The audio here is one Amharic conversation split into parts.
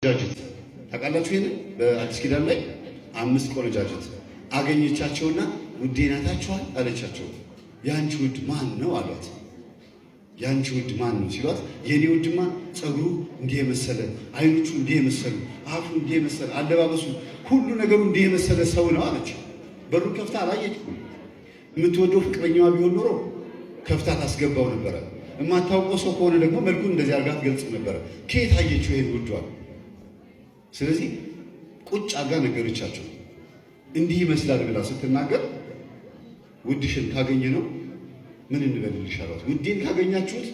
ቆነጃጅት ታውቃላችሁ? ይሄን በአዲስ ኪዳን ላይ 5 ቆነጃጅት አገኘቻቸውና ውዴ ናታችኋል አለቻቸው። ያንቺ ውድ ማን ነው አሏት። ያንቺ ውድ ማን ነው ሲሏት፣ የኔ ውድማ ጸጉሩ እንዲህ የመሰለ አይኖቹ እንዲህ የመሰሉ አፉ እንዲህ የመሰለ አለባበሱ ሁሉ ነገሩ እንዲህ የመሰለ ሰው ነው አለች። በሩን ከፍታ አላየችም። የምትወደው ፍቅረኛዋ ቢሆን ኖሮ ከፍታ ታስገባው ነበረ። የማታውቀው ሰው ከሆነ ደግሞ መልኩን እንደዚህ አድርጋ ትገልጽ ነበረ። ከየት አየችው ይሄን ውዷል? ስለዚህ ቁጭ አድርጋ ነገረቻቸው። እንዲህ ይመስላል ብላ ስትናገር ውድሽን ካገኘ ነው ምን እንበልልሽ አሏት። ውዴን ካገኛችሁት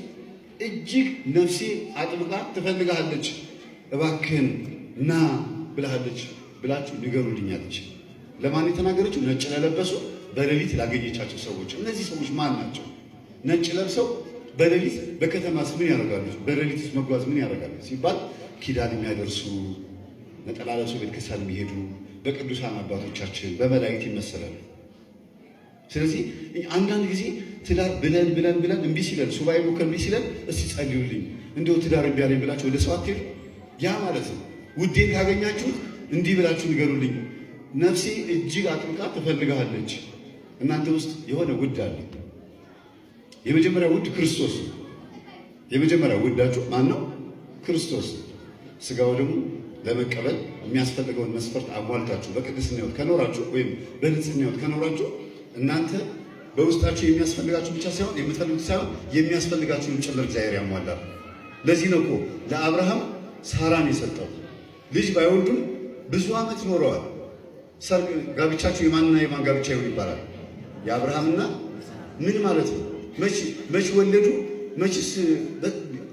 እጅግ ነፍሴ አጥብቃ ትፈልጋለች፣ እባክህን ና ብላለች ብላችሁ ንገሩልኝ አለች። ለማን የተናገረችው? ነጭ ለለበሱ በሌሊት ላገኘቻቸው ሰዎች። እነዚህ ሰዎች ማን ናቸው? ነጭ ለብሰው በሌሊት በከተማስ ምን ያደርጋሉ? በሌሊት መጓዝ ምን ያደርጋሉ ሲባል ኪዳን የሚያደርሱ ነጠላ ለብሰው ቤተክርስቲያን የሚሄዱ በቅዱሳን አባቶቻችን በመላእክት ይመሰላሉ። ስለዚህ አንዳንድ ጊዜ ትዳር ብለን እምቢ ሲለን ሱባኤ ሞከር እምቢ ሲለን እስቲ ጸልዩልኝ እንደው ትዳር እምቢ አለኝ ብላችሁ ወደ ሰው አትሄዱ። ያ ማለት ነው ውዴን ካገኛችሁት እንዲህ ብላችሁ ንገሩልኝ፣ ነፍሴ እጅግ አጥብቃ ትፈልጋለች። እናንተ ውስጥ የሆነ ውድ አለ። የመጀመሪያ ውድ ክርስቶስ ነው። የመጀመሪያ ውዳችሁ ማን ነው? ክርስቶስ። ስጋው ደግሞ ለመቀበል የሚያስፈልገውን መስፈርት አሟልታችሁ በቅድስና ሕይወት ከኖራችሁ ወይም በንጽህና ሕይወት ከኖራችሁ እናንተ በውስጣችሁ የሚያስፈልጋችሁ ብቻ ሳይሆን የምትፈልጉት ሳይሆን የሚያስፈልጋችሁን ጭምር እግዚአብሔር ያሟላል። ለዚህ ነው እኮ ለአብርሃም ሳራን የሰጠው። ልጅ ባይወልዱም ብዙ ዓመት ኖረዋል። ሰርግ ጋብቻችሁ የማንና የማን ጋብቻ ይሆን ይባላል? የአብርሃምና ምን ማለት ነው? መች ወለዱ? መችስ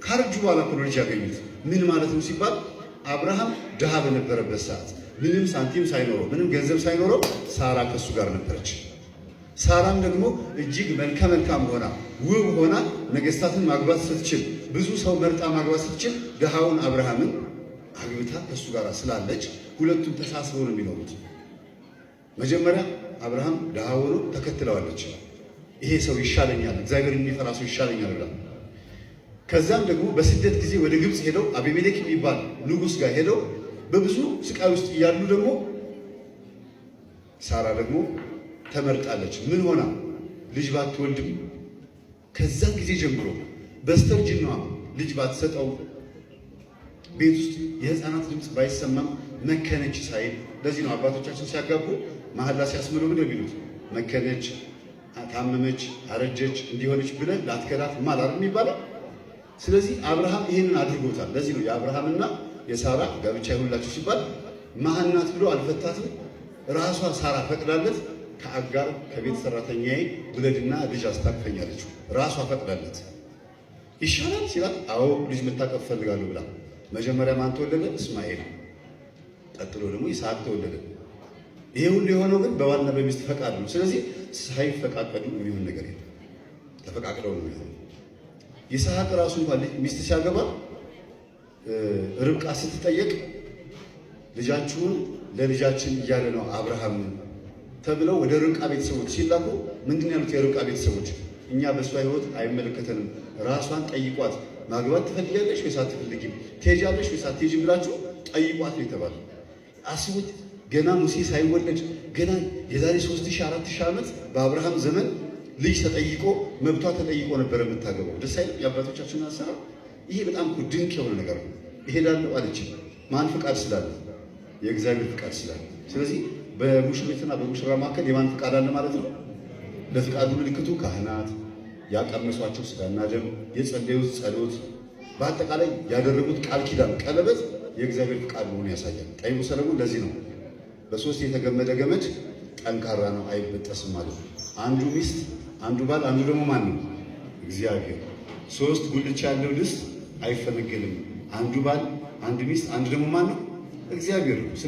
ካረጁ በኋላ እኮ ልጅ ያገኙት። ምን ማለት ነው ሲባል አብርሃም ድሃ በነበረበት ሰዓት ምንም ሳንቲም ሳይኖረው ምንም ገንዘብ ሳይኖረው ሳራ ከሱ ጋር ነበረች። ሳራም ደግሞ እጅግ መልካም ሆና ውብ ሆና ነገስታትን ማግባት ስትችል ብዙ ሰው መርጣ ማግባት ስትችል ድሃውን አብርሃምን አግብታ ከሱ ጋር ስላለች ሁለቱም ተሳስበው ነው የሚኖሩት። መጀመሪያ አብርሃም ድሃ ሆኖ ተከትለዋለች። ይሄ ሰው ይሻለኛል፣ እግዚአብሔር የሚፈራ ሰው ይሻለኛል ብላ። ከዛም ደግሞ በስደት ጊዜ ወደ ግብፅ ሄደው አቤሜሌክ የሚባል ንጉሥ ጋር ሄደው በብዙ ስቃይ ውስጥ እያሉ ደግሞ ሳራ ደግሞ ተመርጣለች። ምን ሆና? ልጅ ባትወልድም ከዛን ጊዜ ጀምሮ በስተርጅናዋ ልጅ ባትሰጠው ቤት ውስጥ የህፃናት ድምፅ ባይሰማም መከነች ሳይል። ለዚህ ነው አባቶቻችን ሲያጋቡ መሐላ ሲያስምሉ ምን የሚሉት? መከነች፣ ታመመች፣ አረጀች፣ እንዲሆነች ብለን ላትከዳት ማላር የሚባለው። ስለዚህ አብርሃም ይህንን አድርጎታል። ለዚህ ነው የአብርሃምና የሳራ ጋብቻ ይሁንላችሁ ሲባል መሃናት ብሎ አልፈታትም። ራሷ ሳራ ፈቅዳለት ከአጋር ከቤት ሰራተኛዬ ውለድና ልጅ አስታቅፈኛለች። ራሷ ፈቅዳለት። ይሻላል ሲላት አዎ ልጅ መታቀፍ ፈልጋለሁ ብላ መጀመሪያ ማን ተወለደ? እስማኤል። ቀጥሎ ደግሞ ይስሐቅ ተወለደ። ይሄ ሁሉ የሆነው ግን በባልና በሚስት ፈቃድ ነው። ስለዚህ ሳይፈቃቀዱ የሚሆን ነገር የለም። ተፈቃቅደው ነው የሚሆነው። ይስሐቅ ራሱ እንኳን ሚስት ሲያገባ ርብቃ ስትጠየቅ ልጃችሁን ለልጃችን እያለ ነው አብርሃም ተብለው ወደ ርብቃ ቤተሰቦች ሲላኩ ምንድን ያሉት? የርብቃ ቤተሰቦች እኛ በእሷ ሕይወት አይመለከተንም፣ ራሷን ጠይቋት፣ ማግባት ትፈልጊያለሽ ወይስ አትፈልጊም፣ ትሄጃለሽ ወይስ አትሄጂም ብላችሁ ጠይቋት ነው የተባለ። አስቡት፣ ገና ሙሴ ሳይወለድ ገና የዛሬ 3000-4000 ዓመት በአብርሃም ዘመን ልጅ ተጠይቆ መብቷ ተጠይቆ ነበር የምታገባው። ደስ አይልም? የአባቶቻችን አሰራር ይሄ በጣም ድንቅ የሆነ ነገር ነው። እሄዳለሁ አለች። ማን ፍቃድ ስላለ? የእግዚአብሔር ፍቃድ ስላለ። ስለዚህ በሙሽሪትና በሙሽራ መካከል የማን ፍቃድ አለ ማለት ነው? ለፍቃዱ ምልክቱ ካህናት ያቀመሷቸው ስጋና ደም፣ የጸለዩት ጸሎት፣ በአጠቃላይ ያደረጉት ቃል ኪዳን ቀለበት የእግዚአብሔር ፍቃድ መሆኑ ያሳያል። ጠቢቡ ሰለሞን ለዚህ ነው በሶስት የተገመደ ገመድ ጠንካራ ነው አይበጠስም ማለት ነው። አንዱ ሚስት፣ አንዱ ባል፣ አንዱ ደግሞ ማን ነው? እግዚአብሔር። 3 ጉልቻ ያለው ድስት አይፈነገልም። አንዱ ባል፣ አንድ ሚስት፣ አንዱ ደግሞ ማን ነው? እግዚአብሔር ነው።